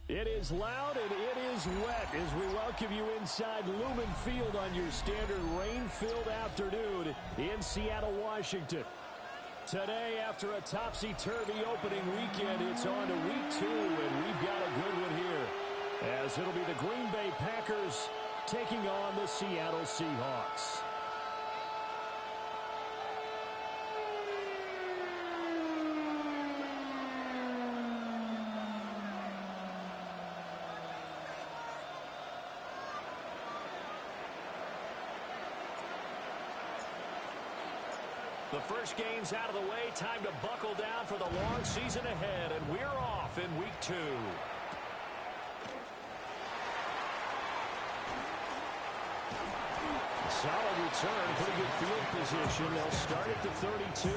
It is loud and it is wet as we welcome you inside Lumen Field on your standard rain-filled afternoon in Seattle, Washington. Today, after a topsy-turvy opening weekend, it's on to week 2, and we've got a good one here, as it'll be the Green Bay Packers taking on the Seattle Seahawks. The first game's out of the way. Time to buckle down for the long season ahead, and we're off in week 2. Solid return, pretty good field position. They'll start at the 32.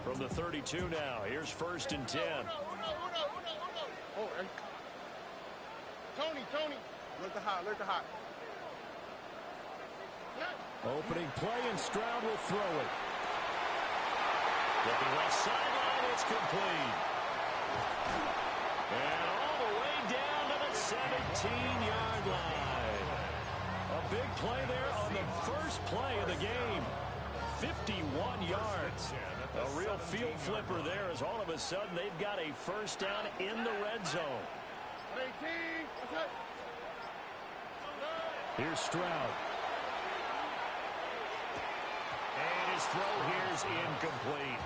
From the 32 now, here's 1st and 10. Oh, Tony, look the hot. Opening play, and Stroud will throw it. Looking left sideline, it's complete. And all the way down to the 17-yard line. A big play there on the first play of the game. 51 yards. A real field flipper there, as all of a sudden they've got a first down in the red zone. Here's Stroud. And his throw here's incomplete.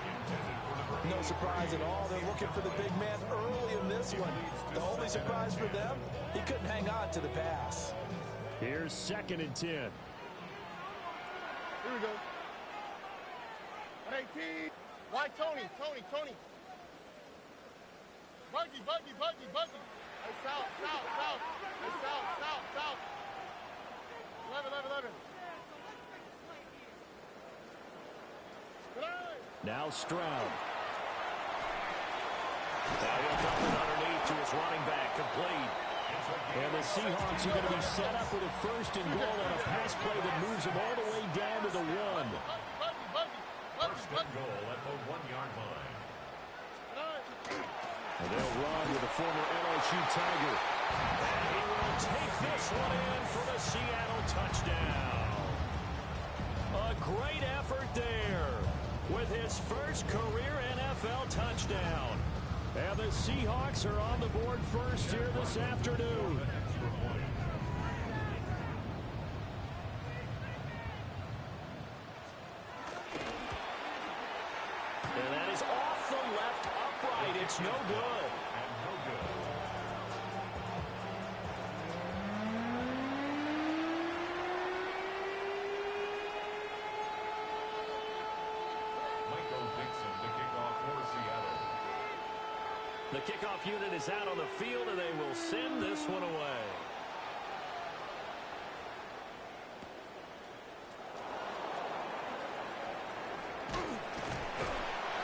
No surprise at all. They're looking for the big man early in this one. The only surprise for them, he couldn't hang on to the pass. Here's 2nd and 10. Here we go. 18. Why Tony? Buggy. Hey, south. Hey, south. 11. Now Stroud. Now he'll dump it underneath to his running back, complete. And the Seahawks are going to be set up with a 1st and goal on a pass play that moves them all the way down to the 1. 1st and goal at the 1-yard line. And they'll run with the former LSU Tiger. And he will take this one in for the Seattle touchdown. A great effort there with his first career NFL touchdown. And the Seahawks are on the board first here this afternoon. And that is off the left upright. It's no good. The kickoff unit is out on the field, and they will send this one away.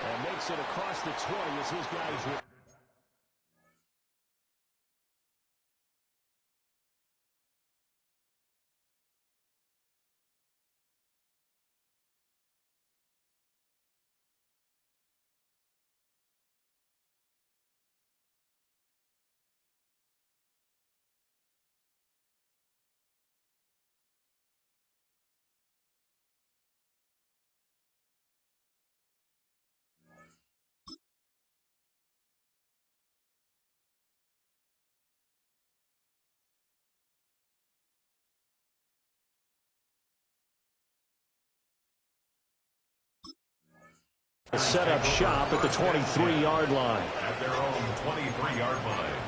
And makes it across the 20 as his guys will. Set up shop at the 23-yard line. At their own 23-yard line.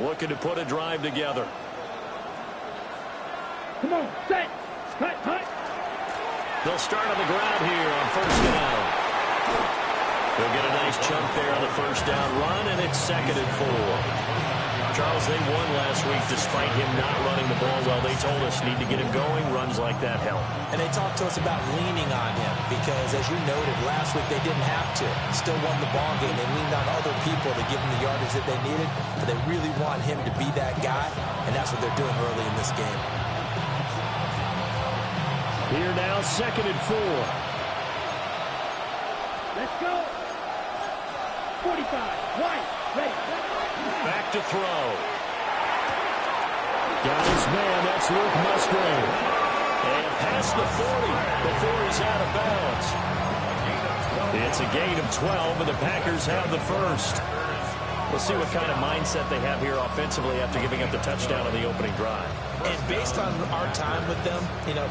Looking to put a drive together. Come on, set, cut. They'll start on the ground here on 1st down. They'll get a nice chunk there on the first down run, and it's 2nd and 4. Charles, they won last week despite him not running the ball well. They told us need to get him going. Runs like that help. And they talked to us about leaning on him because, as you noted, last week they didn't have to. Still won the ball game. They leaned on other people to give them the yardage that they needed, but they really want him to be that guy, and that's what they're doing early in this game. Here now, 2nd and 4. Let's go. 45. White. Ready. Back to throw. Got his man. That's Luke Musgrave. And past the 40 before he's out of bounds. It's a gain of 12, and the Packers have the first. We'll see what kind of mindset they have here offensively after giving up the touchdown on the opening drive. And based on our time with them,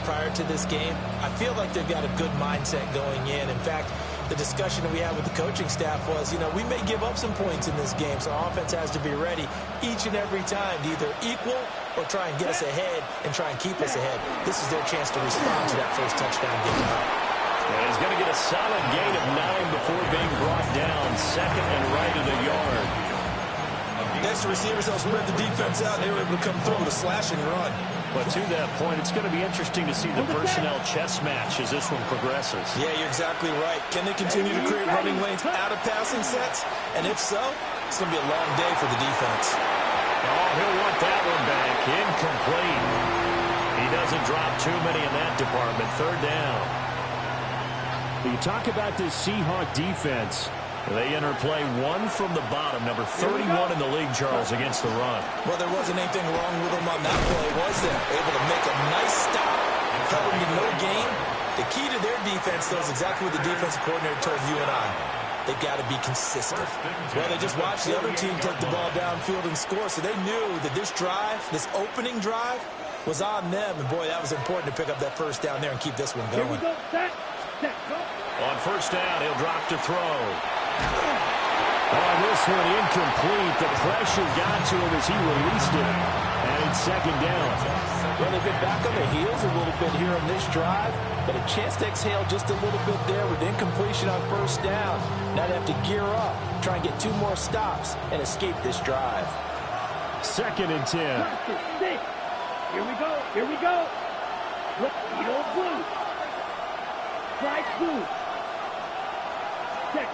prior to this game, I feel like they've got a good mindset going in. In fact, the discussion that we had with the coaching staff was, we may give up some points in this game, so our offense has to be ready each and every time to either equal or try and get us ahead and try and keep us ahead. This is their chance to respond to that first touchdown given up. And he's going to get a solid gain of 9 before being brought down. 2nd and right of the yard. Next, the receivers help spread the defense out, and they were able to come through with a slash and run. But to that point, it's going to be interesting to see the personnel chess match as this one progresses. Yeah, you're exactly right. Can they continue to create running lanes out of passing sets? And if so, it's going to be a long day for the defense. Oh, he'll want that one back. Incomplete. He doesn't drop too many in that department. 3rd down. You talk about this Seahawk defense. They enter play 1 from the bottom, number 31 in the league, Charles, against the run. Well, there wasn't anything wrong with them on that play, was there? Able to make a nice stop, covering no gain. The key to their defense, though, is exactly what the defensive coordinator told you and I. They've got to be consistent. Well, they just watched the other team take the ball downfield and score, so they knew that this drive, this opening drive, was on them. And, boy, that was important to pick up that first down there and keep this one going. Here we go. Set. Go. On first down, he'll drop to throw. Oh, this one incomplete. The pressure got to him as he released it. And it's 2nd down. Well, they've been back on their heels a little bit here on this drive, but a chance to exhale just a little bit there with incompletion on first down. Now they have to gear up, try and get 2 more stops, and escape this drive. 2nd and 10. Here we go. Here we go. Look, blue. Strike blue. Check,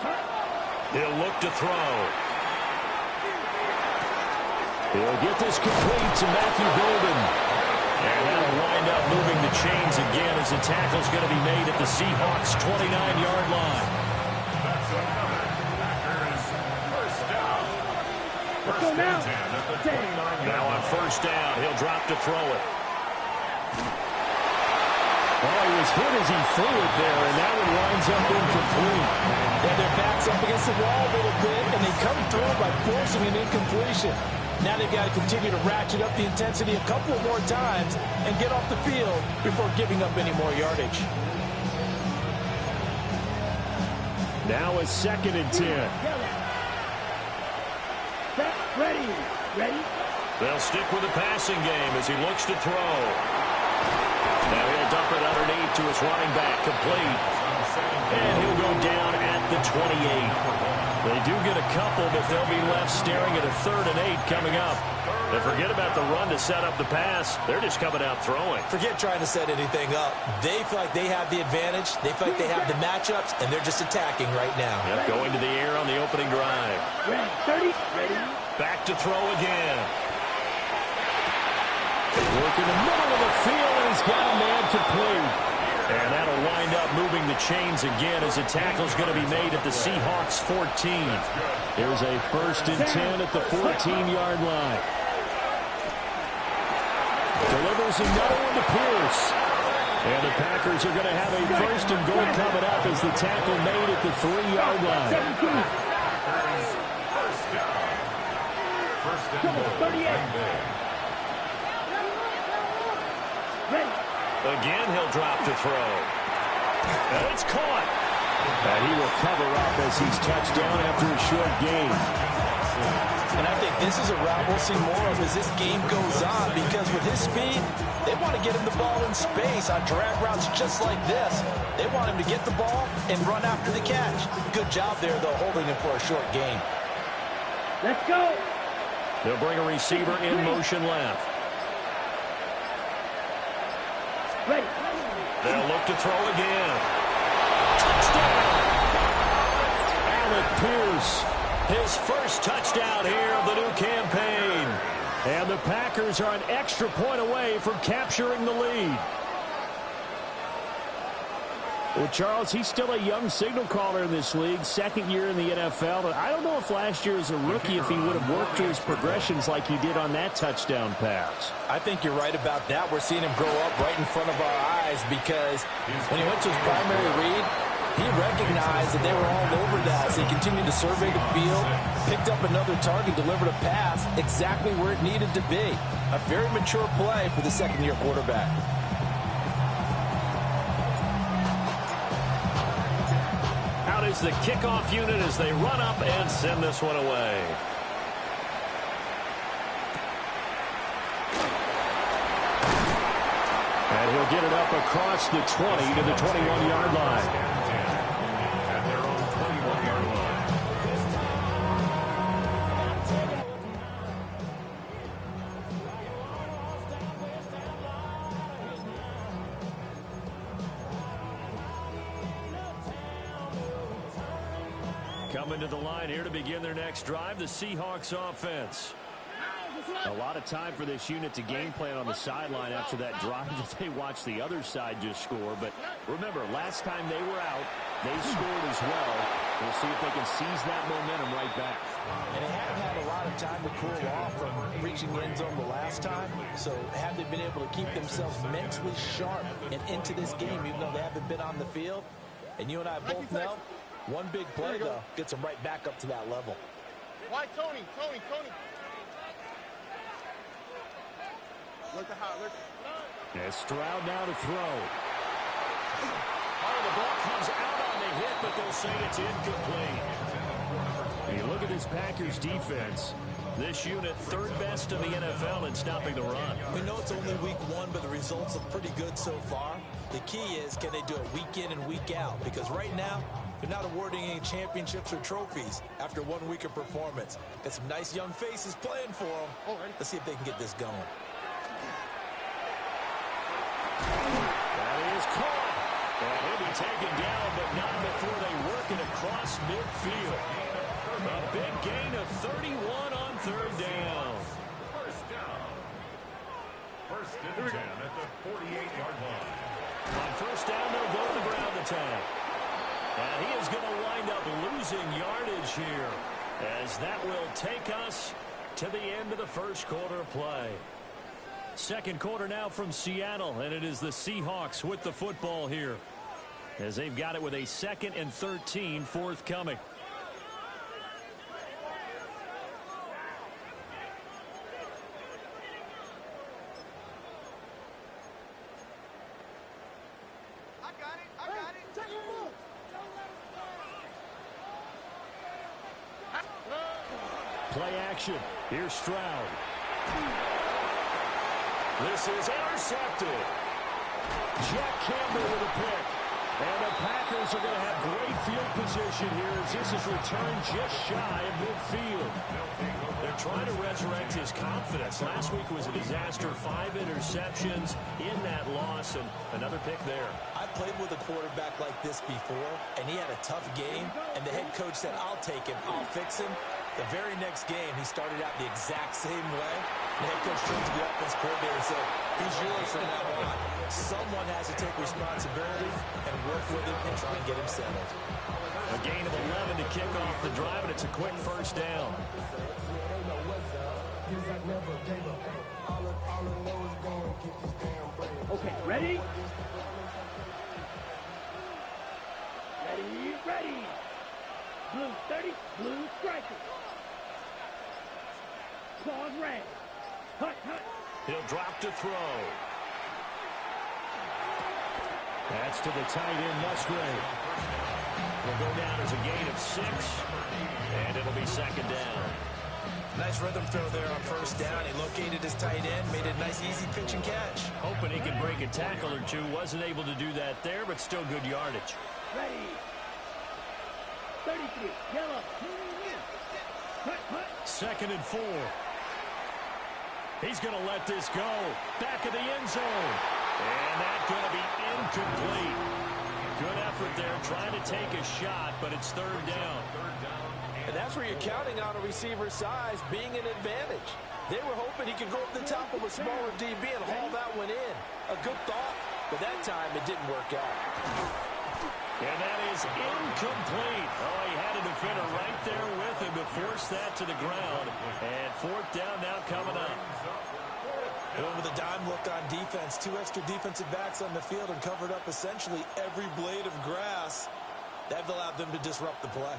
He'll look to throw. He'll get this complete to Matthew Golden. And that'll wind up moving the chains again as the tackle's going to be made at the Seahawks' 29-yard line. let's go now. Now on first down, he'll drop to throw it. Oh, he was hit as he threw it there, and that one winds up incomplete. Yeah, their back's up against the wall a little bit, and they come through by forcing an incompletion. Now they've got to continue to ratchet up the intensity a couple of more times and get off the field before giving up any more yardage. Now a 2nd and 10. Ready. They'll stick with the passing game as he looks to throw. Now he'll dump it underneath to his running back, complete. And he'll go down at the 28. They do get a couple, but they'll be left staring at a 3rd and 8 coming up. And forget about the run to set up the pass. They're just coming out throwing. Forget trying to set anything up. They feel like they have the advantage. They feel like they have the matchups, and they're just attacking right now. Yep, going to the air on the opening drive. Ready. Back to throw again. Work in the middle of the field, and he's got a man complete. And that'll wind up moving the chains again as the tackle's going to be made at the Seahawks' 14. Here's a 1st and 10 at the 14-yard line. Delivers another one to Pierce. And the Packers are going to have a 1st and goal coming up as the tackle made at the 3-yard line. Come on, 38. Again, he'll drop to throw. And it's caught. And he will cover up as he's touched down after a short gain. And I think this is a route we'll see more of as this game goes on, because with his speed, they want to get him the ball in space on drag routes just like this. They want him to get the ball and run after the catch. Good job there, though, holding him for a short gain. Let's go. They'll bring a receiver in motion left. Ready. They'll look to throw again. Touchdown! Alec Pierce, his first touchdown here of the new campaign. And the Packers are an extra point away from capturing the lead. Well, Charles, he's still a young signal caller in this league, second year in the NFL. But I don't know if last year as a rookie, if he would have worked through his progressions like he did on that touchdown pass. I think you're right about that. We're seeing him grow up right in front of our eyes, because when he went to his primary read, he recognized that they were all over that. So he continued to survey the field, picked up another target, delivered a pass exactly where it needed to be. A very mature play for the second-year quarterback. Out is the kickoff unit as they run up and send this one away. And he'll get it up across the 20 to the 21-yard line. At their own 21-yard line. Coming to the line here to begin their next drive, the Seahawks offense. A lot of time for this unit to game plan on the sideline after that drive that they watched the other side just score. But remember, last time they were out, they scored as well. We'll see if they can seize that momentum right back. And they haven't had a lot of time to cool off from reaching the end zone the last time. So have they been able to keep themselves mentally sharp and into this game, even though they haven't been on the field? And you and I both know, one big play, though, gets them right back up to that level. Why Tony? Tony. Look at how, look. And Stroud now to throw. Oh, the ball comes out on the hit, but they'll say it's incomplete. And you look at this Packers defense. This unit, third best in the NFL in stopping the run. We know it's only week one, but the results look pretty good so far. The key is, can they do it week in and week out? Because right now, they're not awarding any championships or trophies after 1 week of performance. Got some nice young faces playing for them. Let's see if they can get this going. That is caught. And he'll be taken down, but not before they work it across midfield. A big gain of 31 on third down. First down. First and 10 at the 48-yard line. On first down, they'll go to the ground attack. And he is going to wind up losing yardage here, as that will take us to the end of the first quarter of play. Second quarter now from Seattle, and it is the Seahawks with the football here, as they've got it with a 2nd and 13 forthcoming. Play action. Here's Stroud. This is intercepted. Jack Campbell with a pick. And the Packers are going to have great field position here as this is returned just shy of midfield. They're trying to resurrect his confidence. Last week was a disaster. 5 interceptions in that loss, and another pick there. I played with a quarterback like this before, and he had a tough game, and the head coach said, I'll take him, I'll fix him. The very next game, he started out the exact same way. The head coach turned to the offense coordinator and said, he's yours from now on. Someone has to take responsibility and work with him and try and get him settled. A gain of 11 to kick off the drive, and it's a quick first down. Okay, ready? Ready. Blue 30, blue striker. Claws red. Hut. He'll drop to throw. That's to the tight end, Musgrave. Will go down as a gain of 6, and it'll be second down. Nice rhythm throw there on first down. He located his tight end, made a nice easy pitch and catch. Hoping he could break a tackle or two. Wasn't able to do that there, but still good yardage. Ready. 33. Yellow. Hut, hut. 2nd and 4. He's going to let this go. Back of the end zone. And that's going to be incomplete. Good effort there, trying to take a shot, but it's 3rd down. And that's where you're counting on a receiver's size being an advantage. They were hoping he could go up the top of a smaller DB and haul that one in. A good thought, but that time it didn't work out. And that is incomplete. Oh, he had a defender right there with him to force that to the ground. And 4th down now coming up. Over the dime look on defense. 2 extra defensive backs on the field and covered up essentially every blade of grass. That allowed them to disrupt the play.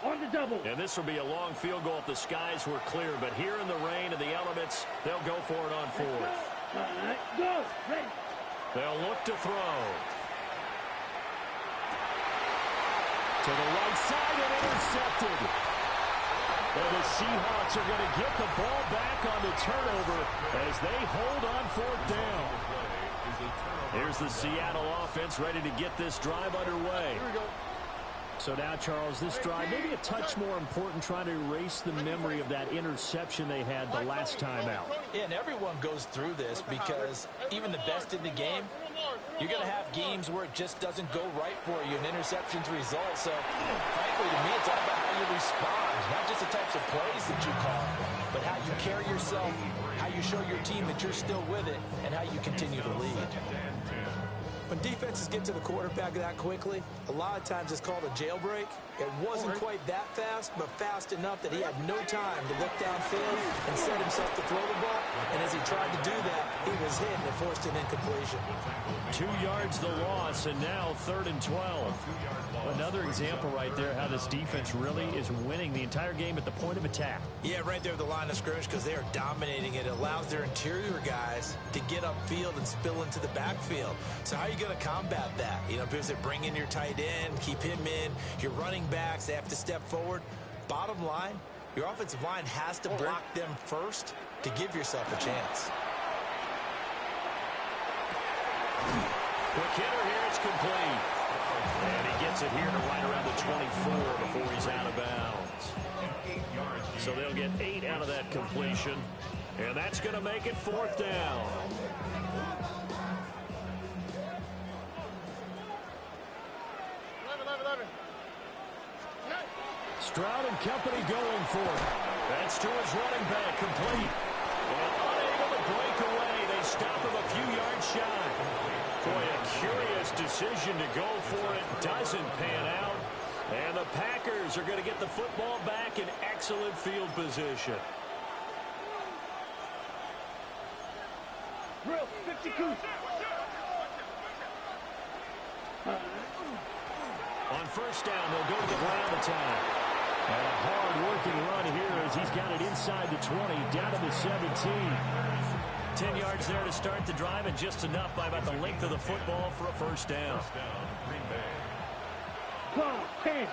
On the double. And this will be a long field goal if the skies were clear. But here in the rain and the elements, they'll go for it on 4th. Go. Ready. They'll look to throw. To the right side and intercepted. And the Seahawks are going to get the ball back on the turnover as they hold on 4th down. Here's the Seattle offense ready to get this drive underway. Here we go. So now, Charles, this drive maybe a touch more important, trying to erase the memory of that interception they had the last time out. Yeah, and everyone goes through this because even the best in the game, you're going to have games where it just doesn't go right for you, and interceptions result. So, frankly, to me, it's all about how you respond, not just the types of plays that you call, but how you carry yourself, how you show your team that you're still with it, and how you continue to lead. When defenses get to the quarterback that quickly, a lot of times it's called a jailbreak. It wasn't quite that fast, but fast enough that he had no time to look downfield and set himself to throw the ball. And as he tried to do that, he was hit and it forced an incompletion. 2 yards the loss, and now 3rd and 12. Another example right there how this defense really is winning the entire game at the point of attack. Yeah, right there at the line of scrimmage because they are dominating it. It allows their interior guys to get upfield and spill into the backfield. So how are you going to combat that? You know, because they bring in your tight end, keep him in. Your running backs, they have to step forward. Bottom line, your offensive line has to block them first to give yourself a chance. Quick hitter here, it's complete. And he gets it here to right around the 24 before he's out of bounds. So they'll get 8 out of that completion. And that's going to make it 4th down. Stroud and company going for it. That's to his running back, complete. And unable to break away. They stop him a few yards shy. Boy, a curious decision to go for it. Doesn't pan out. And the Packers are going to get the football back in excellent field position. Drill. 52. On first down, they'll go to the ground attack. And a hard-working run here as he's got it inside the 20, down to the 17. 10 yards there to start the drive, and just enough by about the length of the football for a first down. 10.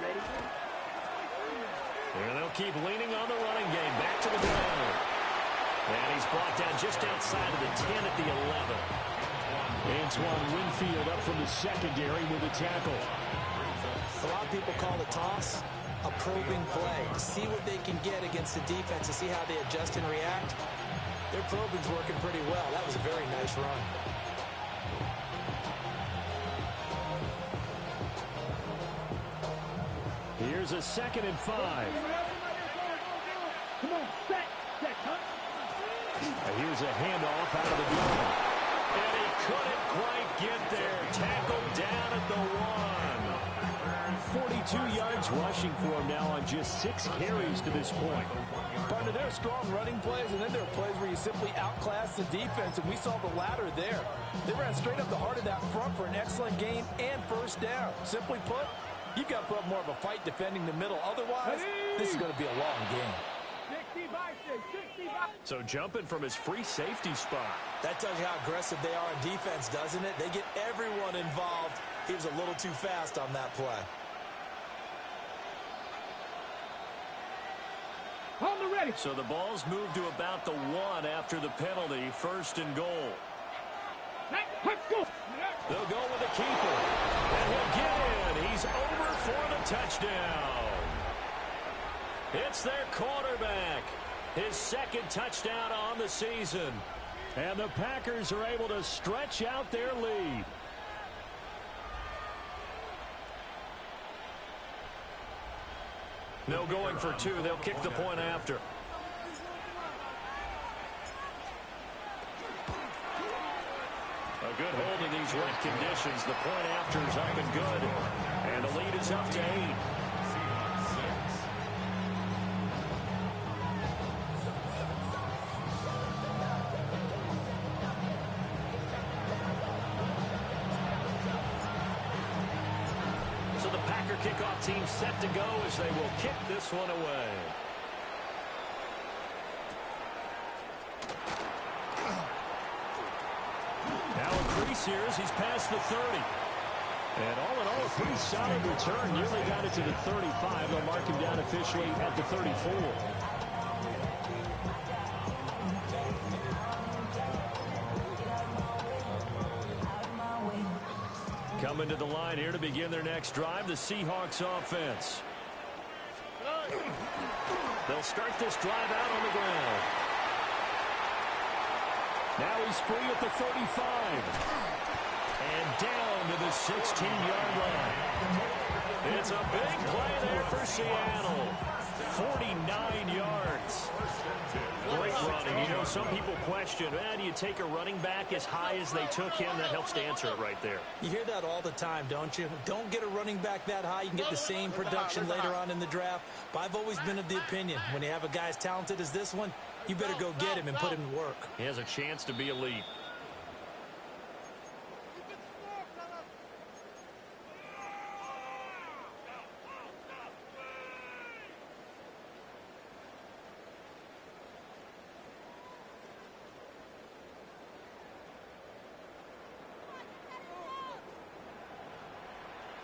Ready? And they'll keep leaning on the running game. Back to the ground. And he's brought down just outside of the 10 at the 11. Antoine Winfield up from the secondary with a tackle. A lot of people call the toss a probing play. To see what they can get against the defense, to see how they adjust and react. Their probing's working pretty well. That was a very nice run. Here's a 2nd and 5. Come on, set, huh? Here's a handoff out of the gun. And he couldn't quite get there. Tackled down at the 1. 42 yards rushing for him now on just 6 carries to this point. Partner, there are strong running plays, and then there are plays where you simply outclass the defense, and we saw the latter there. They ran straight up the heart of that front for an excellent gain and first down. Simply put, you've got to put up more of a fight defending the middle. Otherwise, this is going to be a long game. 65. So jumping from his free safety spot. That tells you how aggressive they are on defense, doesn't it? They get everyone involved. He was a little too fast on that play. On the ready. So the ball's moved to about the 1 after the penalty. First and goal. Let's go. They'll go with the keeper. And he'll get in. He's over for the touchdown. It's their quarterback. His second touchdown on the season. And the Packers are able to stretch out their lead. No going for 2. They'll kick the point after. A good hold in these wet conditions. The point after is up and good. And the lead is up to 8. So the Packer kickoff team set to go as they will kick this one away. Now a crease here as he's past the 30. And all in all, a pretty solid return. Nearly got it to the 35. They'll mark him down officially at the 34. Coming to the line here to begin their next drive, the Seahawks offense. They'll start this drive out on the ground. Now he's free at the 35. And down to the 16-yard line. It's a big play there for Seattle. 49 yards. Great running. You know, some people question, do you take a running back as high as they took him? That helps to answer it right there. You hear that all the time, don't you? Don't get a running back that high. You can get the same production later on in the draft. But I've always been of the opinion, when you have a guy as talented as this one, you better go get him and put him to work. He has a chance to be elite.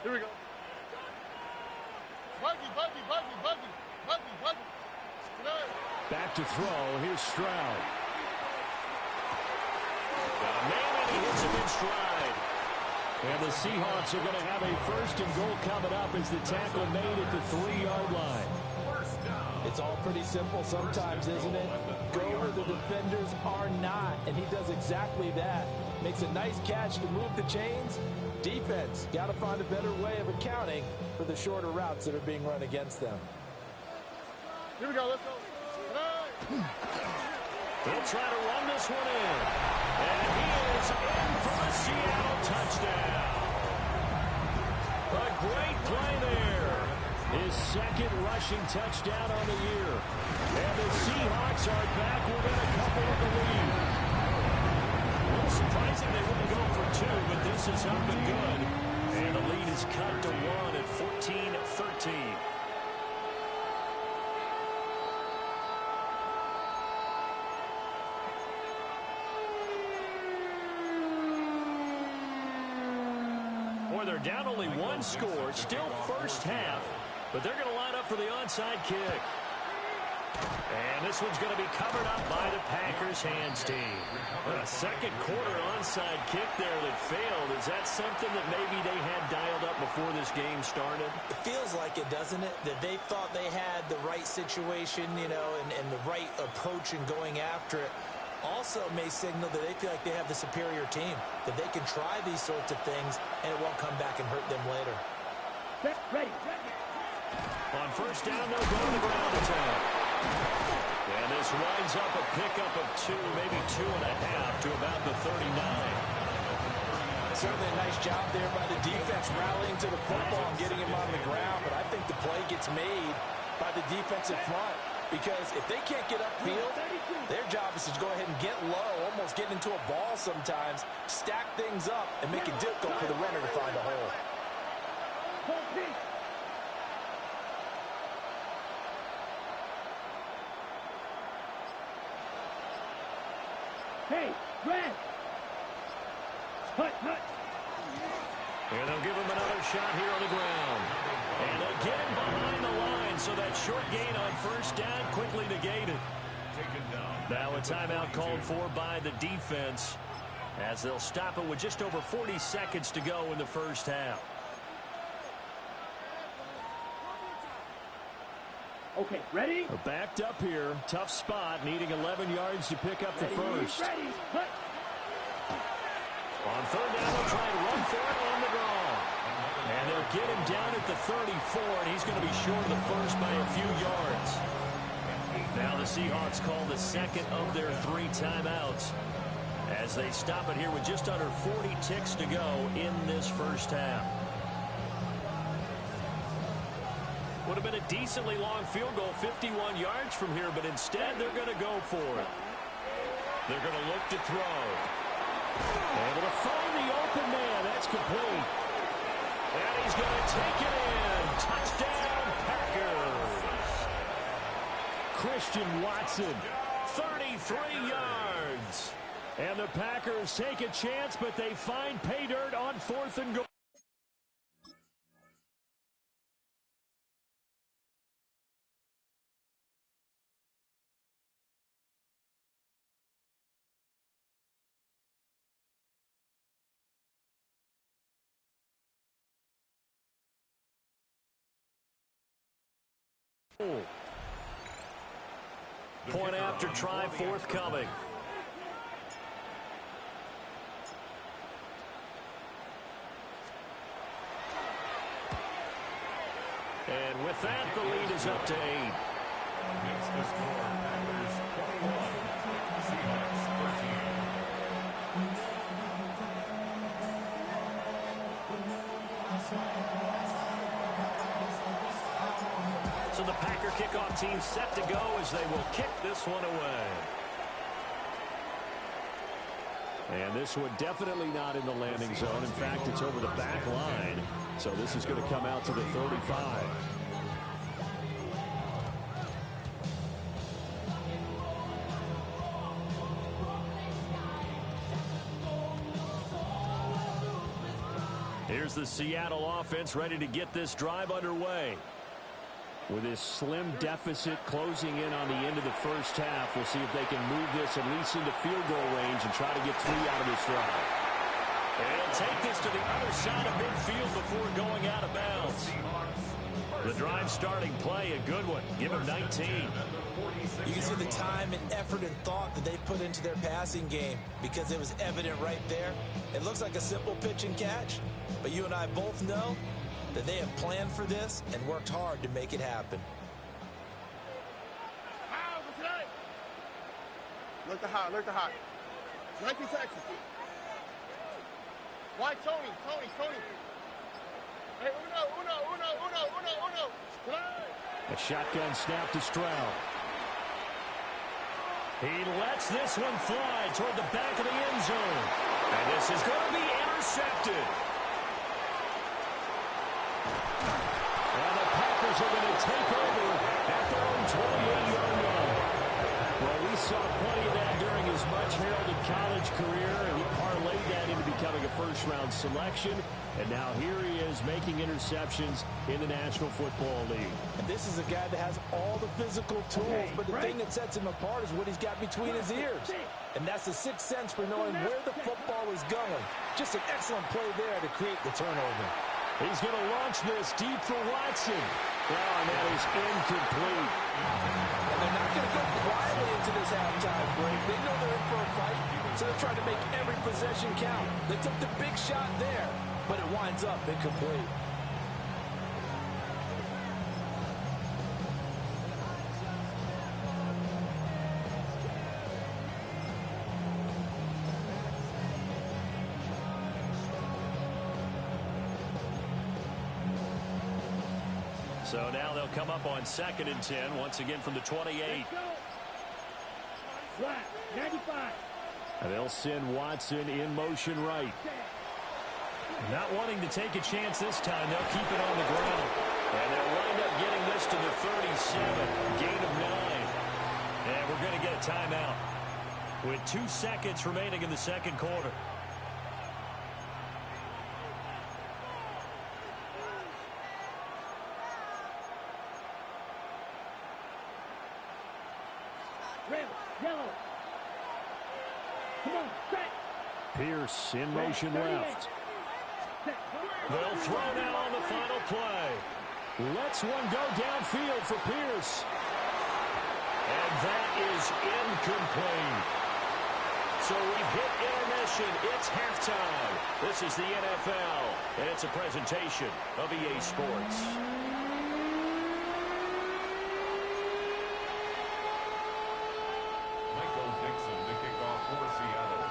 Here we go. Buggy. Back to throw. Here's Stroud. Got a man and he hits him in stride. And the Seahawks are going to have a first and goal coming up as the tackle made at the 3-yard line. It's all pretty simple sometimes, isn't it? Go where the defenders are not, and he does exactly that. Makes a nice catch to move the chains. Defense, got to find a better way of accounting for the shorter routes that are being run against them. Here we go, let's go. They'll try to run this one in. And he is in for the Seattle touchdown. A great play there. His second rushing touchdown on the year. And the Seahawks are back within a couple of the lead. A little surprising they wouldn't go for 2, but this is up and good. And the lead is cut to 1 at 14-13. Boy, they're down only 1 score, still first half, but they're going to line up for the onside kick. And this one's going to be covered up by the Packers hands team. A second quarter onside kick there that failed. Is that something that maybe they had dialed up before this game started? It feels like it, doesn't it? That they thought they had the right situation, you know, and the right approach in going after it. Also may signal that they feel like they have the superior team, that they can try these sorts of things, and it won't come back and hurt them later. Ready. On first down, they'll go to the ground attack. And this winds up a pickup of 2, maybe 2.5 to about the 39. Certainly a nice job there by the defense rallying to the football and getting him on the ground, but I think the play gets made by the defensive front. Because if they can't get upfield, their job is to go ahead and get low, almost get into a ball sometimes, stack things up, and make it difficult for the runner to find a hole. Hey, Red! Hut! And they'll give him another shot here on the ground. And again behind the line, so So that short gain on first down quickly negated. Now a timeout called for by the defense as they'll stop it with just over 40 seconds to go in the first half. Okay, ready? We're backed up here. Tough spot, needing 11 yards to pick up the first. Ready. Hut. On third down, they'll try and run for it on the draw. And they'll get him down at the 34, and he's going to be short of the first by a few yards. Now the Seahawks call the second of their 3 timeouts as they stop it here with just under 40 ticks to go in this first half. Would have been a decently long field goal, 51 yards from here, but instead they're going to go for it. They're going to look to throw. Able to find the open man. That's complete. And he's going to take it in. Touchdown, Packers. Christian Watson, 33 yards. And the Packers take a chance, but they find pay dirt on 4th and goal. Point after try forthcoming. And with that, the lead is up to 8. Makes the score Packers 21, Seahawks 13. So the Packer kickoff team set to go as they will kick this one away. And this one definitely not in the landing zone. In fact, it's over the back line. So this is going to come out to the 35. Here's the Seattle offense ready to get this drive underway. With this slim deficit closing in on the end of the first half, we'll see if they can move this at least into field goal range and try to get 3 out of this drive. And he'll take this to the other side of midfield before going out of bounds. The drive starting play, a good one. Give him 19. You can see the time and effort and thought that they put into their passing game because it was evident right there. It looks like a simple pitch and catch, but you and I both know that they have planned for this and worked hard to make it happen. Look to hot, look to hot. 19 Texas. Why Tony? Hey, uno. A shotgun snap to Stroud. He lets this one fly toward the back of the end zone. And this is going to be intercepted. And the Packers are going to take over at their own 28-yard line. Well, we saw plenty of that during his much-heralded college career, and he parlayed that into becoming a first-round selection. And now here he is making interceptions in the National Football League. And this is a guy that has all the physical tools, but the thing that sets him apart is what he's got between his ears. And that's the sixth sense for knowing where the football is going. Just an excellent play there to create the turnover. He's going to launch this deep for Watson. Oh, and that is incomplete. And they're not going to go quietly into this halftime break. They know they're in for a fight, so they're trying to make every possession count. They took the big shot there, but it winds up incomplete. So now they'll come up on 2nd and 10, once again from the 28. Flat, 95. And they'll send Watson in motion right. Not wanting to take a chance this time, they'll keep it on the ground. And they'll wind up getting this to the 37, gain of 9. And we're going to get a timeout with 2 seconds remaining in the second quarter. Red, yellow. Come on, set. Pierce in motion left. They'll throw now on the final play. Lets one go downfield for Pierce. And that is incomplete. So we've hit intermission. It's halftime. This is the NFL, and it's a presentation of EA Sports. Michael Dixon to kick off for Seattle.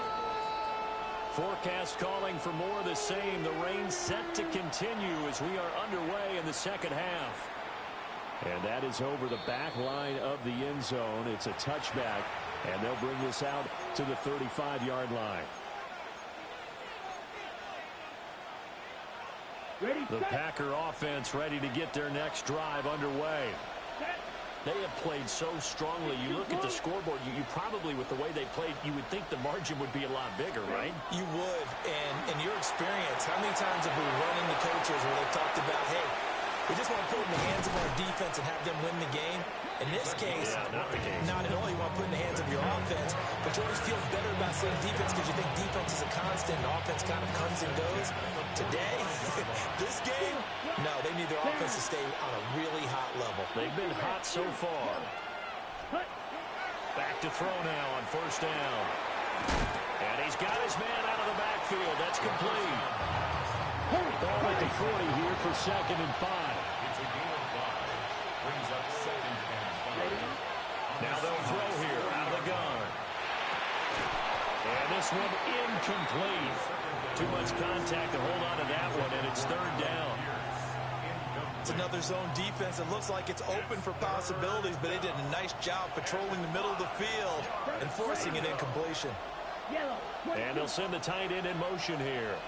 Forecast calling for more of the same. The rain set to continue as we are underway in the second half. And that is over the back line of the end zone. It's a touchback, and they'll bring this out to the 35-yard line. Ready, The Packer offense ready to get their next drive underway. They have played so strongly. You look at the scoreboard, you probably, with the way they played, you would think the margin would be a lot bigger, right? You would. And in your experience, how many times have we run into coaches where they've talked about, hey, we just want to put it in the hands of our defense and have them win the game? In this case, not the case. Not at all. You want to put it in the hands of your offense, but you always feel better about saying defense because you think defense is a constant and offense kind of comes and goes. Today, this game, no, they need their offense to stay on a really hot level. They've been hot so far. Back to throw now on first down. And he's got his man out of the backfield. That's complete. Ball at the 40 here for 2nd and 5. It's a gain of 5. Brings up 2nd and 5. Now they'll throw here out of the gun. And this one incomplete. Too much contact to hold on to that one, and it's 3rd down. It's another zone defense. It looks like it's open for possibilities, but they did a nice job patrolling the middle of the field and forcing an incompletion. And they'll send the tight end in motion here.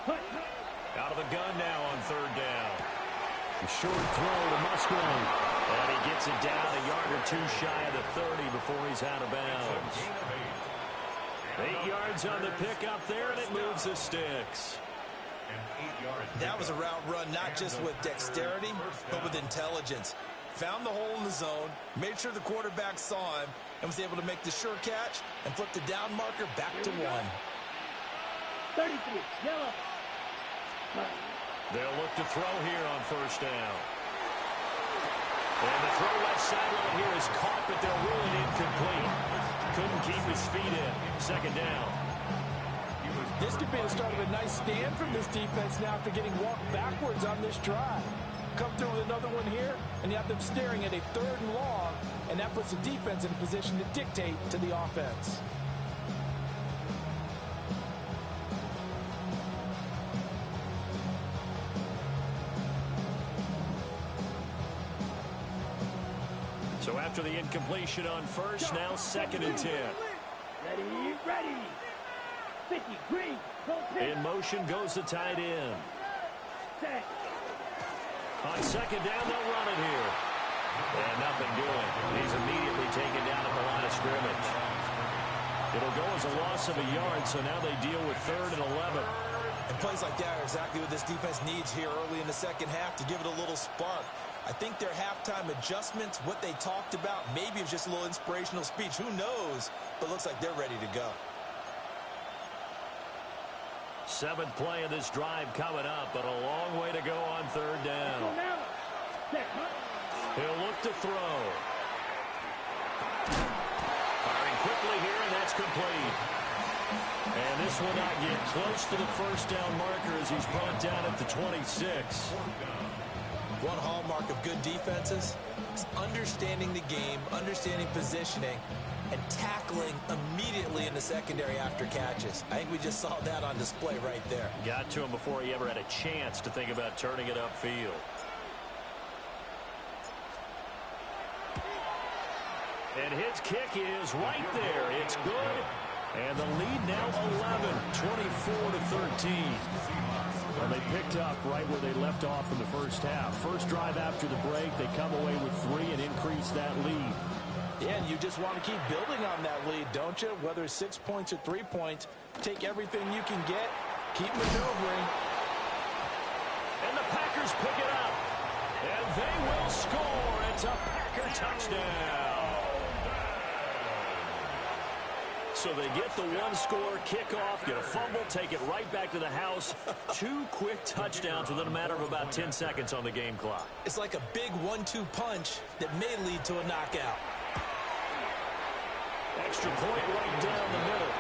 Out of the gun now on 3rd down. A short throw to Musgrave. And he gets it down a yard or two shy of the 30 before he's out of bounds. 8 yards on the pickup there, and it moves the sticks. That was a route run not just with dexterity, but with intelligence. Found the hole in the zone, made sure the quarterback saw him, and was able to make the sure catch and flip the down marker back to 1. 33, yellow. They'll look to throw here on first down. And the throw left sideline here is caught, but they'll rule it incomplete. Couldn't keep his feet in. 2nd down. This could be the start of a nice stand from this defense now after getting walked backwards on this drive. Come through with another one here, and you have them staring at a 3rd and long, and that puts the defense in a position to dictate to the offense. So after the incompletion on first, now 2nd and 10. Ready, ready. 50, green, In motion goes the tight end. set. On 2nd down, they'll run it here. And nothing doing. He's immediately taken down at the line of scrimmage. It'll go as a loss of a yard, so now they deal with 3rd and 11. And plays like that are exactly what this defense needs here early in the second half to give it a little spark. I think their halftime adjustments, what they talked about, maybe it was just a little inspirational speech. Who knows? But it looks like they're ready to go. 7th play of this drive coming up, but a long way to go on 3rd down. He'll look to throw. Firing quickly here, and that's complete. And this will not get close to the first down marker as he's brought down at the 26. One hallmark of good defenses is understanding the game, understanding positioning, and tackling immediately in the secondary after catches. I think we just saw that on display right there. Got to him before he ever had a chance to think about turning it upfield. And his kick is right there. It's good. And the lead now 11, 24-13. Well, they picked up right where they left off in the first half. First drive after the break, they come away with 3 and increase that lead. Yeah, and you just want to keep building on that lead, don't you? Whether it's 6 points or 3 points, take everything you can get, keep maneuvering. And the Packers pick it up. And they will score. It's a Packer touchdown. So they get the one-score kickoff, get a fumble, take it right back to the house. 2 quick touchdowns within a matter of about 10 seconds on the game clock. It's like a big 1-2 punch that may lead to a knockout. Extra point right down the middle.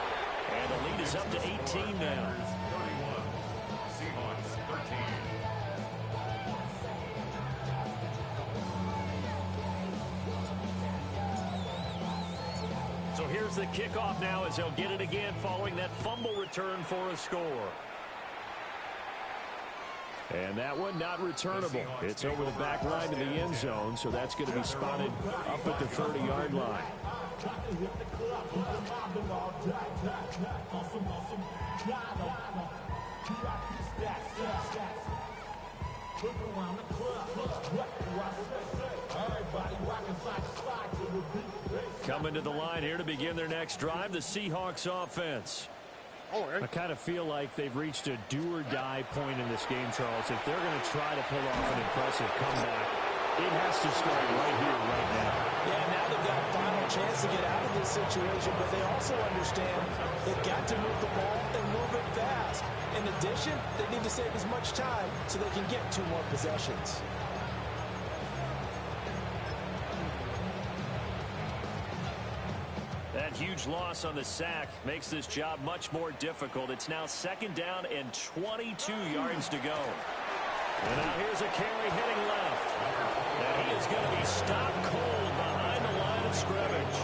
And the lead is up to 18 now. 31. Seahawks 13. So here's the kickoff now as they'll get it again following that fumble return for a score. And that one not returnable. It's over the back line to the end zone, so that's going to be spotted up at the 30-yard line. Coming to the line here to begin their next drive, the Seahawks offense. I kind of feel like they've reached a do-or-die point in this game, Charles. If they're going to try to pull off an impressive comeback, it has to start right here, right now. Yeah, now they've got a final chance to get out of this situation, but they also understand they've got to move the ball and move it fast. In addition, they need to save as much time so they can get 2 more possessions. That huge loss on the sack makes this job much more difficult. It's now 2nd down and 22 yards to go. And now here's a carry heading left. And he is going to be stopped cold behind the line of scrimmage.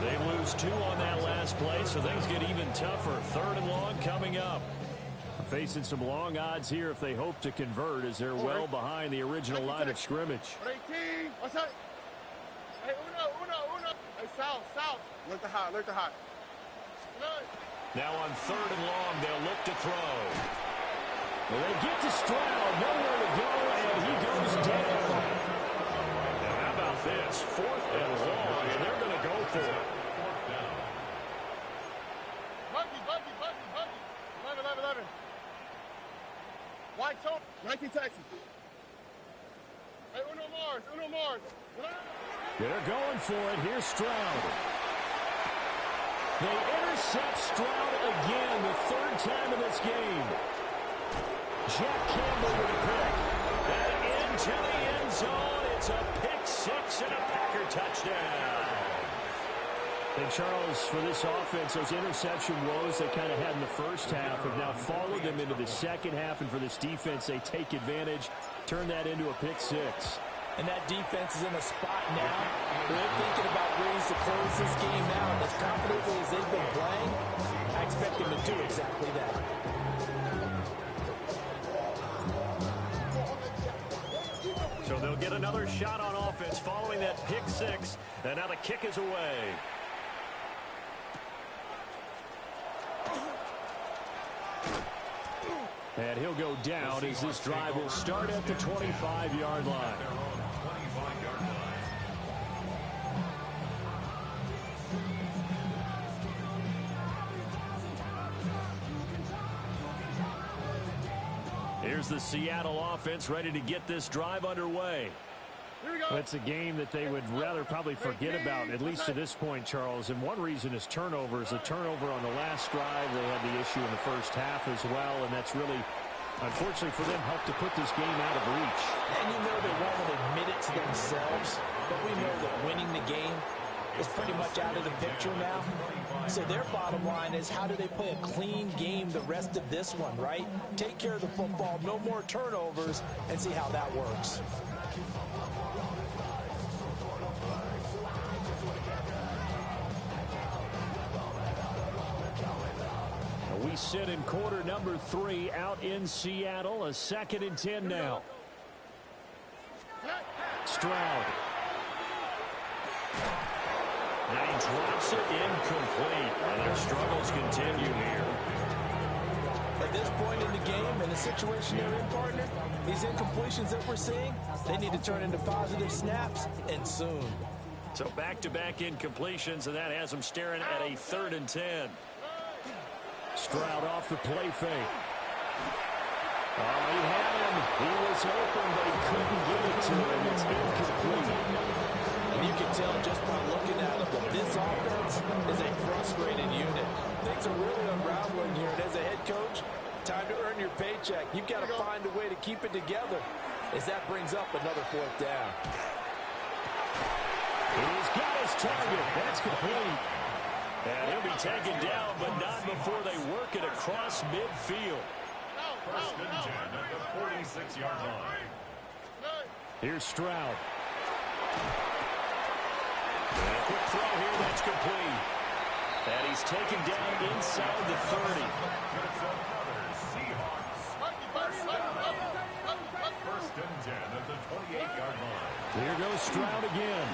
They lose 2 on that last play, so things get even tougher. 3rd and long coming up. Facing some long odds here if they hope to convert as they're well behind the original line of scrimmage. 18. What's that? Hey, uno. Hey, south. Look to hot. Now on 3rd and long, they'll look to throw. Well, they get to Stroud, nowhere to go, and he goes down. Now how about this? 4th and long, and they're going to go for it. Buggy. 11. White Tone. 19 Texas. Hey, Uno Mars. They're going for it. Here's Stroud. They intercept Stroud again, the 3rd time in this game. Jack Campbell with a pick. And into the end zone. It's a pick 6 and a Packer touchdown. And Charles, for this offense, those interception woes they kind of had in the first half have now followed them into the second half. And for this defense, they take advantage, turn that into a pick 6. And that defense is in a spot now where they're thinking about ways to close this game out. As confidently as they've been playing, I expect them to do exactly that. So they'll get another shot on offense following that pick 6. And now the kick is away. And he'll go down as this drive will start at the 25-yard line. Here's the Seattle offense ready to get this drive underway. It's a game that they would rather probably forget about, at least to this point, Charles. And one reason is turnovers. A turnover on the last drive. They had the issue in the first half as well, and that's really, unfortunately for them, helped to put this game out of reach. And you know they won't admit it to themselves, but we know that winning the game is pretty much out of the picture now. So their bottom line is, how do they play a clean game the rest of this one, right? Take care of the football, no more turnovers, and see how that works. We sit in quarter number 3 out in Seattle. A 2nd and 10 now. Stroud. Now he drops it incomplete. And their struggles continue here. At this point in the game, in the situation they're in, partner, these incompletions that we're seeing, they need to turn into positive snaps, and soon. So back-to-back incompletions, and that has them staring at a 3rd and 10. Stroud off the play fake. Oh, he had him. He was open, but he couldn't get it to him. It's incomplete. And you can tell just by looking at them that this offense is a frustrated unit. Things are really unraveling here, and as a head coach, time to earn your paycheck. You've got to find a way to keep it together as that brings up another 4th down. He's got his target. That's complete. And he'll be taken down, but not before they work it across midfield. First and 10 at the 46-yard line. Here's Stroud. And a quick throw here, that's complete. And he's taken down inside the 30. It's another Seahawks. First and 10 at the 28-yard line. Here goes Stroud again.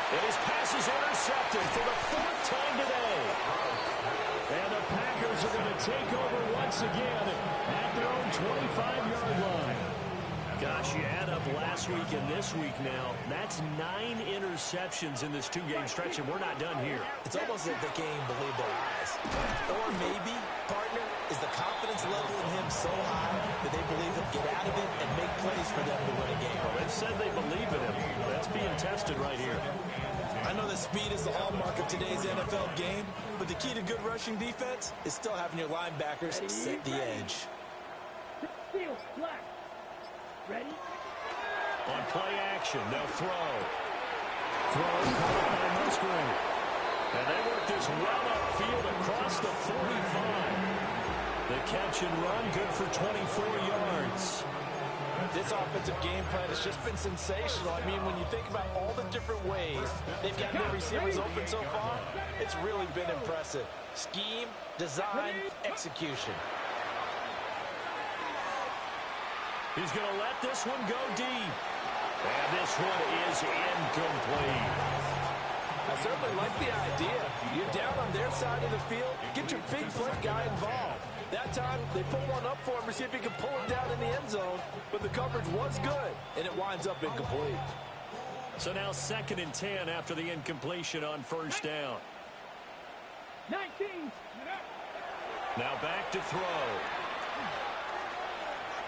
And his pass is intercepted for the 4th time today. And the Packers are going to take over once again at their own 25-yard line. Gosh, you add up last week and this week now, that's 9 interceptions in this 2-game stretch, and we're not done here. It's almost as if they can't even believe their eyes. Or maybe, partner, is the confidence level in him so high that they believe he'll get out of it and make plays for them to win a game. Well, they've said they believe in him. That's being tested right here. I know that speed is the hallmark of today's NFL game, but the key to good rushing defense is still having your linebackers set the edge. Field, black. Ready? On play action, they'll throw. Throw caught by Musgrave. And they work this well upfield across the 45. The catch and run, good for 24 yards. This offensive game plan has just been sensational. I mean, when you think about all the different ways they've got their receivers open so far, it's really been impressive. Scheme, design, execution. He's going to let this one go deep. And this one is incomplete. I certainly like the idea. You're down on their side of the field. Get your big play guy involved. That time, they put one up for him to see if he can pull him down in the end zone. But the coverage was good, and it winds up incomplete. So now 2nd and 10 after the incompletion on 1st down. 19. Now back to throw.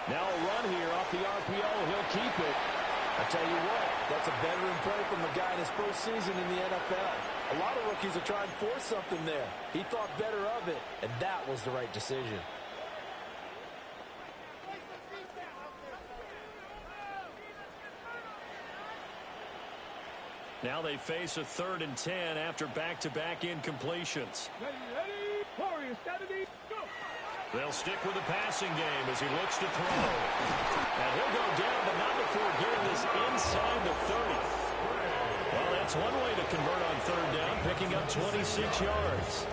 Now a run here off the RPO. He'll keep it. I tell you what, that's a veteran play from a guy in his first season in the NFL. A lot of rookies are trying to force something there. He thought better of it, and that was the right decision. Now they face a 3rd and 10 after back-to-back incompletions. Ready. Warriors, Saturday, go. They'll stick with the passing game as he looks to throw. And he'll go down, but not before getting this inside the 30. Well, that's one way to convert on 3rd down, picking up 26 yards.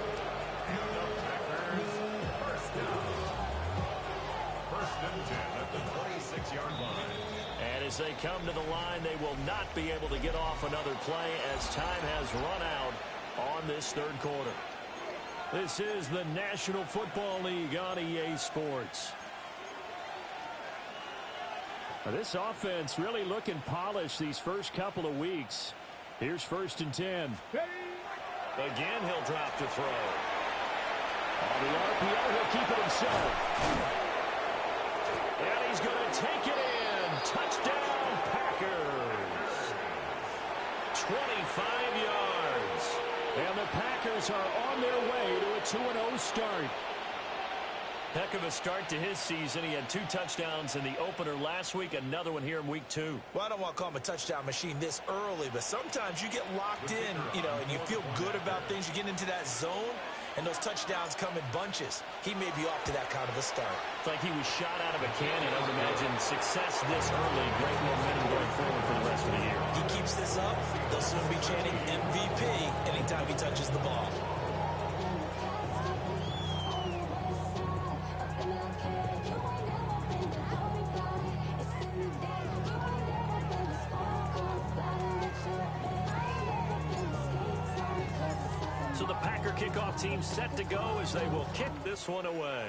First and 10 at the 26-yard line. And as they come to the line, they will not be able to get off another play as time has run out on this 3rd quarter. This is the National Football League on EA Sports. This offense really looking polished these first couple of weeks. Here's 1st and 10. Again, he'll drop to throw. On the RPO, he'll keep it himself. And he's going to take it in. Touchdown, Packers. 25 yards. And the Packers are on their way to a 2-0 start. Heck of a start to his season. He had 2 touchdowns in the opener last week, another one here in week 2. Well, I don't want to call him a touchdown machine this early, but sometimes you get locked in, and you feel good about things. You get into that zone, and those touchdowns come in bunches. He may be off to that kind of a start. It's like he was shot out of a cannon. I would imagine success this early, great momentum going forward for the rest of the year. He keeps this up, they'll soon be chanting MVP anytime he touches the ball. So the Packer kickoff team set to go as they will kick this one away.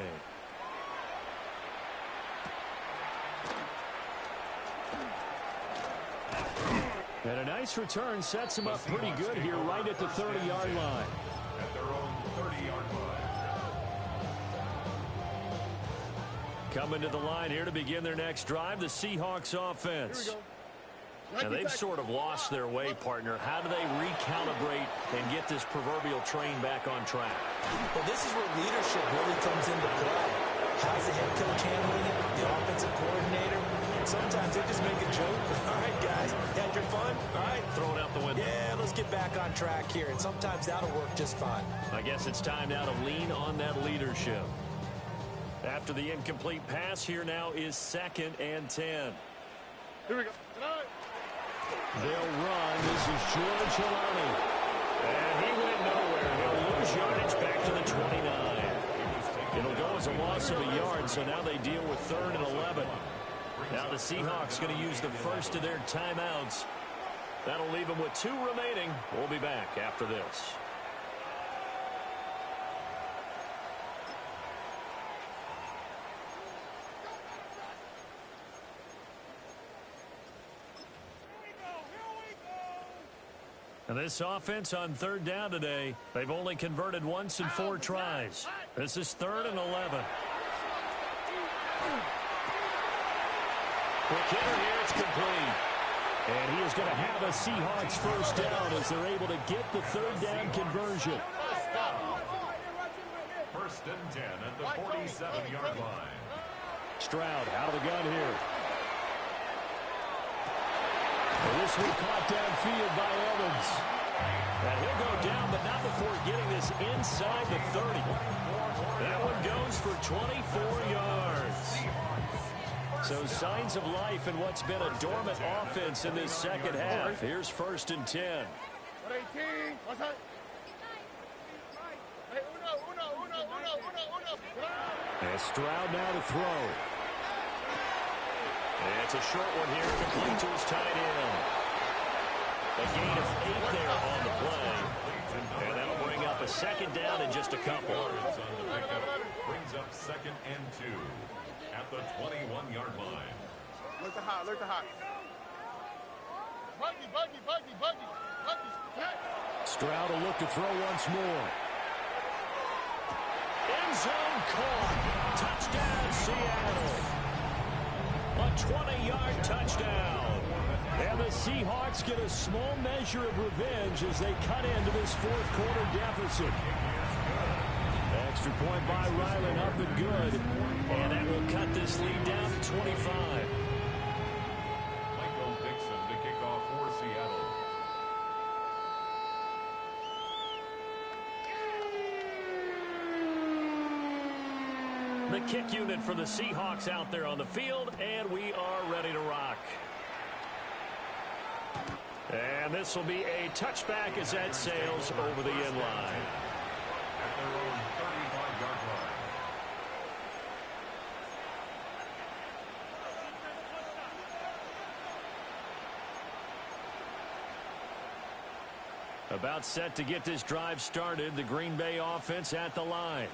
And a nice return sets him up pretty good here right at the 30-yard line. At their own 30-yard line. Coming to the line here to begin their next drive, the Seahawks offense. And they've sort of lost their way, partner. How do they recalibrate and get this proverbial train back on track? Well, this is where leadership really comes into play. How's the head coach handling it? The offensive coordinator? Sometimes they just make a joke. All right, guys, had your fun? All right. Throw it out the window. Yeah, let's get back on track here. And sometimes that'll work just fine. I guess it's time now to lean on that leadership. After the incomplete pass, here now is 2nd and 10. Here we go. They'll run. This is George Holani. And he went nowhere. He'll lose yardage back to the 29. It'll go as a loss of a yard, so now they deal with 3rd and 11. Now the Seahawks going to use the first of their timeouts. That'll leave them with 2 remaining. We'll be back after this. And this offense on 3rd down today, they've only converted once in 4 tries. This is 3rd and 11. Quick hitter here, it's complete. And he is going to have a Seahawks first down as they're able to get the 3rd down conversion. 1st and 10 at the 47-yard line. Stroud out of the gun here. And this one caught downfield by Evans. And he'll go down, but not before getting this inside the 30. That one goes for 24 yards. So signs of life in what's been a dormant offense in this second half. Here's 1st and 10. 18. What's that? Hey, uno. And Stroud now to throw. And it's a short one here, complete to his tight end. A gain of 8 there on the play. And that'll bring up a 2nd down in just a couple. Brings up 2nd and 2 at the 21-yard line. Look the hot. Buggy. Stroud will look to throw once more. End zone caught. Touchdown, Seattle. A 20-yard touchdown. And the Seahawks get a small measure of revenge as they cut into this 4th quarter deficit. Extra point by Ryland up and good. And that will cut this lead down to 25. Michael Dixon to kick off for Seattle. The kick unit for the Seahawks out there on the field, and we are ready to rock. And this will be a touchback as that sails over the end line. At their own 35-yard line. About set to get this drive started, the Green Bay offense at the line.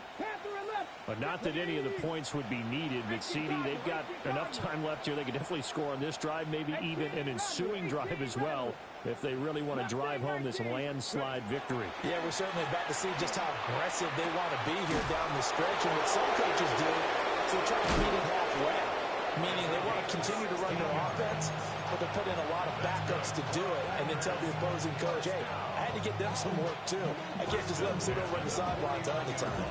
But not that any of the points would be needed, but CD, they've got enough time left here. They could definitely score on this drive, maybe even an ensuing drive as well, if they really want to drive home this landslide victory. Yeah, we're certainly about to see just how aggressive they want to be here down the stretch. And what some coaches do is they try to meet it halfway, meaning they want to continue to run their offense, but they put in a lot of backups to do it, and then tell the opposing coach, hey, I had to get them some work too. I can't just let them sit over on the sidelines all the time.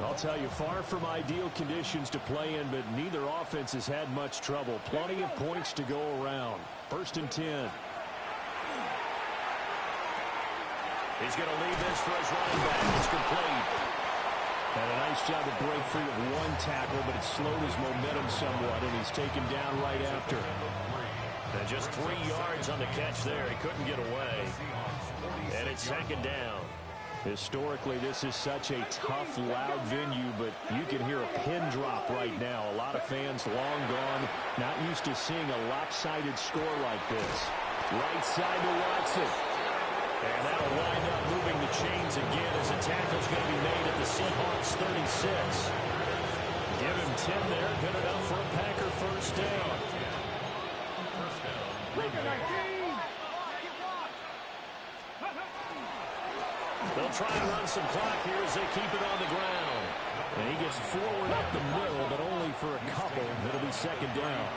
I'll tell you, far from ideal conditions to play in, but neither offense has had much trouble. Plenty of points to go around. 1st and 10. He's going to leave this for his running back. It's complete. And a nice job to break free of one tackle, but it slowed his momentum somewhat, and he's taken down right after. And just 3 yards on the catch there. He couldn't get away. And it's 2nd down. Historically, this is such a tough, loud venue, but you can hear a pin drop right now. A lot of fans long gone, not used to seeing a lopsided score like this. Right side to Watson. And that'll wind up moving the chains again as a tackle's going to be made at the Seahawks 36. Give him 10 there. Good enough for a Packer first down. First down. They'll try and run some clock here as they keep it on the ground. And he gets forward up the middle, but only for a couple. It'll be second down.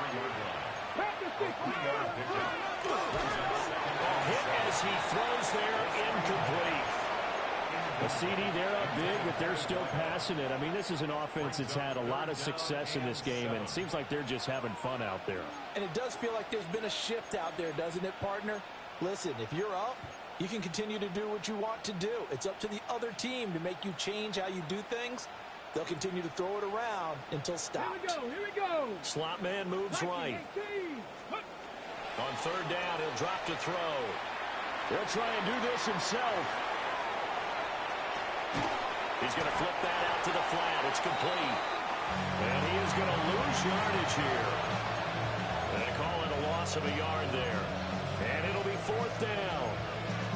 Hit as he throws there, incomplete. A CD, they're up big, but they're still passing it. I mean, this is an offense that's had a lot of success in this game, and it seems like they're just having fun out there. And it does feel like there's been a shift out there, doesn't it, partner? Listen, if you're up, you can continue to do what you want to do. It's up to the other team to make you change how you do things. They'll continue to throw it around until stopped. Here we go. Slot man moves right. On third down, he'll drop to throw. He'll try and do this himself. He's going to flip that out to the flat. It's complete. And he is going to lose yardage here. And they call it a loss of a yard there. And it'll be fourth down.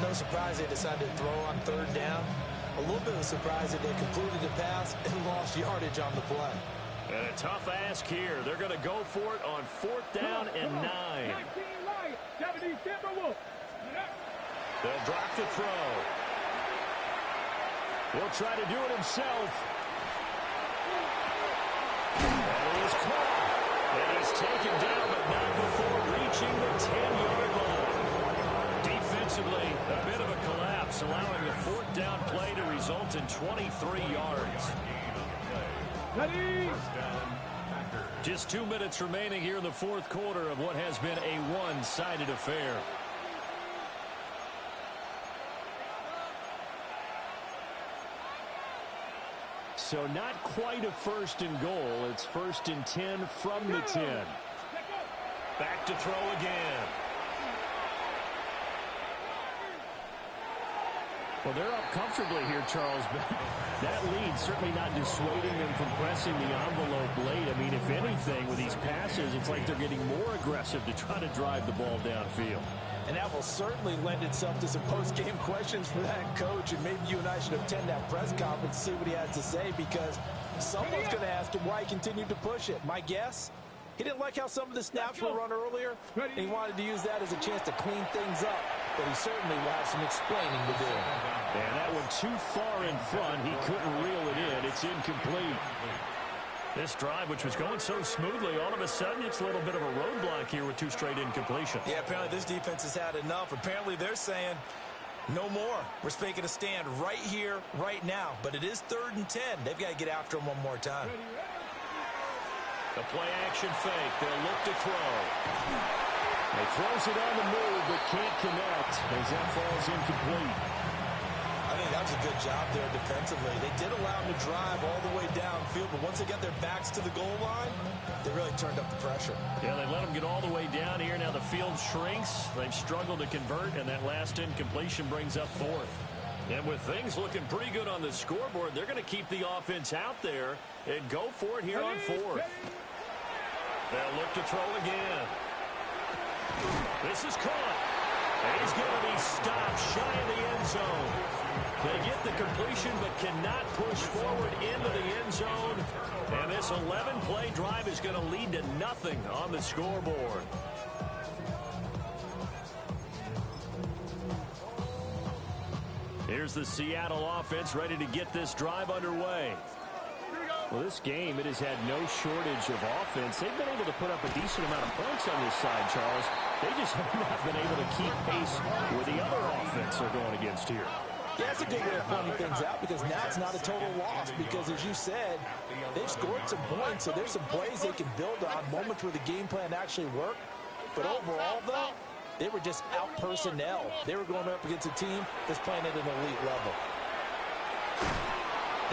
No surprise they decided to throw on third down. A little bit of a surprise that they completed the pass and lost yardage on the play. And a tough ask here. They're going to go for it on fourth down and 9. They'll drop to throw. He'll try to do it himself. And he is caught. And he's taken down, but not before reaching the 10-yard line. Defensively, a bit of a collapse, allowing the fourth down play to result in 23 yards. Ready? Just 2 minutes remaining here in the fourth quarter of what has been a one-sided affair. So not quite a first and goal. It's first and 10 from the 10. Back to throw again. Well, they're up comfortably here, Charles, but that lead certainly not dissuading them from pressing the envelope late. I mean, if anything, with these passes, it's like they're getting more aggressive to try to drive the ball downfield. And that will certainly lend itself to some post-game questions for that coach. And maybe you and I should attend that press conference to see what he has to say, because someone's going to ask him why he continued to push it. My guess, he didn't like how some of the snaps were run earlier, and he wanted to use that as a chance to clean things up. But he certainly will have some explaining to do. And that one too far in front. He couldn't reel it in. It's incomplete. This drive, which was going so smoothly, all of a sudden it's a little bit of a roadblock here with 2 straight incompletions. Yeah, apparently this defense has had enough. Apparently they're saying no more. We're making a stand right here, right now. But it is third and 10. They've got to get after him one more time. The play action fake. They'll look to throw. He throws it on the move, but can't connect as that falls incomplete. I think that's a good job there defensively. They did allow him to drive all the way downfield, but once they got their backs to the goal line, they really turned up the pressure. Yeah, they let him get all the way down here. Now the field shrinks. They've struggled to convert, and that last incompletion brings up fourth. And with things looking pretty good on the scoreboard, they're going to keep the offense out there and go for it here on fourth. They'll look to throw again. This is caught. And he's going to be stopped shy of the end zone. They get the completion but cannot push forward into the end zone. And this 11-play drive is going to lead to nothing on the scoreboard. Here's the Seattle offense ready to get this drive underway. Well, this game, it has had no shortage of offense. They've been able to put up a decent amount of points on this side, Charles. They just have not been able to keep pace with the other offense they're going against here. Yeah, that's a good way of pointing things out, because now it's not a total loss, because as you said, they've scored some points, so there's some plays they can build on, moments where the game plan actually worked. But overall, though, they were just out personnel. They were going up against a team that's playing at an elite level.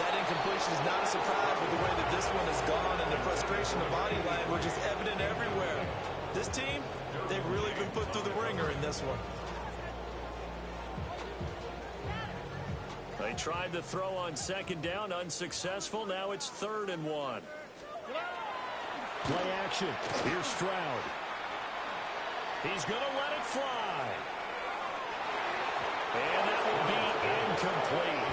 That incompletion is not a surprise with the way that this one has gone, and the frustration of body language is evident everywhere. This team, they've really been put through the ringer in this one. They tried to throw on second down, unsuccessful. Now it's 3rd and 1. Play action. Here's Stroud. He's going to let it fly. And that will be incomplete.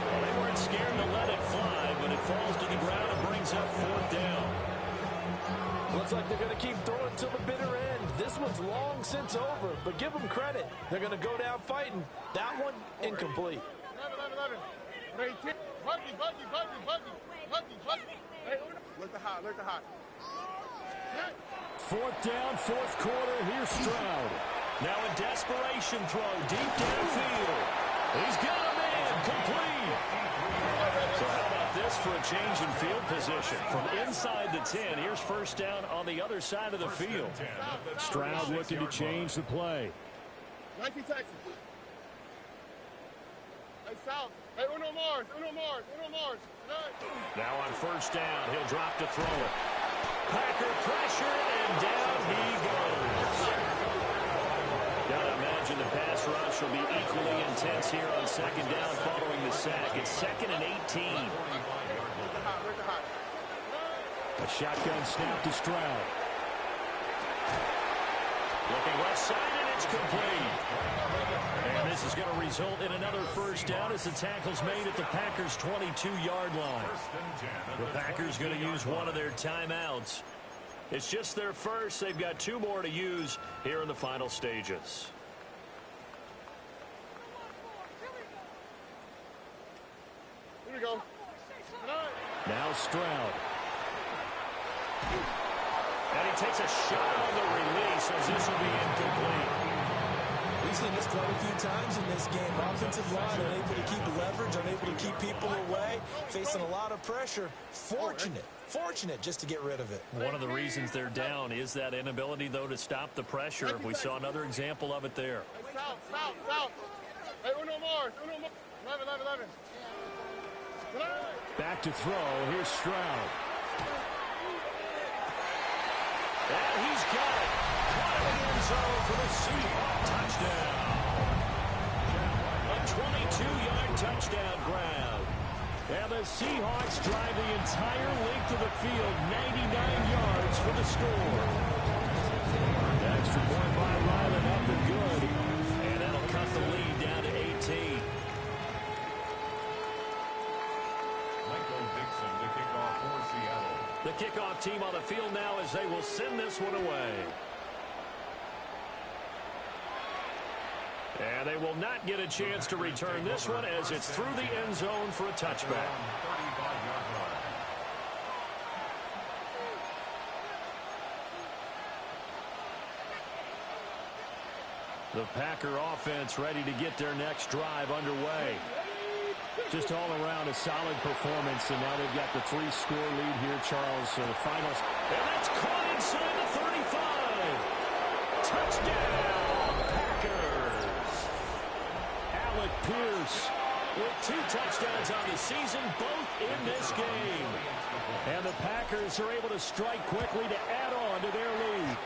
Well, they weren't scared to let it fly, but it falls to the ground and brings up 4th down. Looks like they're going to keep throwing till the bitter end. This one's long since over, but give them credit. They're going to go down fighting. That one, incomplete. Hey, look the hot, look the hot. Fourth down, fourth quarter. Here's Stroud. Now a desperation throw deep downfield. He's got a man complete. So how about this for a change in field position? From inside the 10, here's first down on the other side of the field. Stroud looking to change the play. 19 Texas. Hey, South. Hey, uno more. Now on first down, he'll drop to throw it. Packer pressure, and down he goes. Gotta imagine the pass rush will be equally intense here on second down following the sack. It's 2nd and 18. A shotgun snap to Stroud. Looking left side, and it's complete. And this is going to result in another first down as the tackle's made at the Packers' 22-yard line. The Packers going to use one of their timeouts. It's just their first. They've got 2 more to use here in the final stages. Here we go. Now Stroud. And he takes a shot on the release as this will be incomplete. We've seen this quite a few times in this game. Offensive line unable to keep leverage, unable to keep people away, facing a lot of pressure. Fortunate just to get rid of it. One of the reasons they're down is that inability, though, to stop the pressure. We saw another example of it there. South. Hey, uno more. 11. Back to throw. Here's Stroud. And he's got it. Caught in the end zone for the Seahawks touchdown. A 22-yard touchdown grab. And the Seahawks drive the entire length of the field, 99 yards for the score. The extra point by Ryland up and good. And that'll cut the lead down to 18. Michael Dixon, the kickoff for Seattle. The kickoff team on the field now as they will send this one away. And they will not get a chance to return this one as it's through the end zone for a touchback. The Packer offense ready to get their next drive underway. Just all around a solid performance, and now they've got the 3-score lead here, Charles. So the finals. And that's caught inside the 35. Touchdown, Packers. Alec Pierce with 2 touchdowns on the season, both in this game. And the Packers are able to strike quickly to add on to their lead.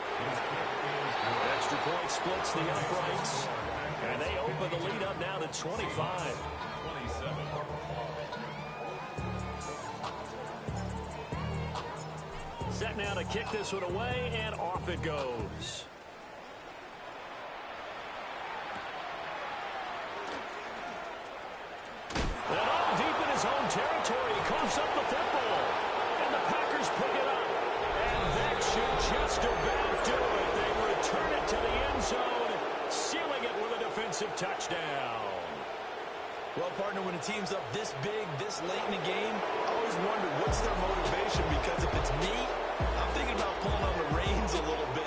Extra point splits the uprights, and they open the lead up now to 25. Set now to kick this one away, and off it goes. And all deep in his own territory, he coughs up the football. And the Packers pick it up. And that should just about do it. They return it to the end zone, sealing it with a defensive touchdown. Well, partner, when a team's up this big, this late in the game, I always wonder what's their motivation, because if it's me, I'm thinking about pulling on the reins a little bit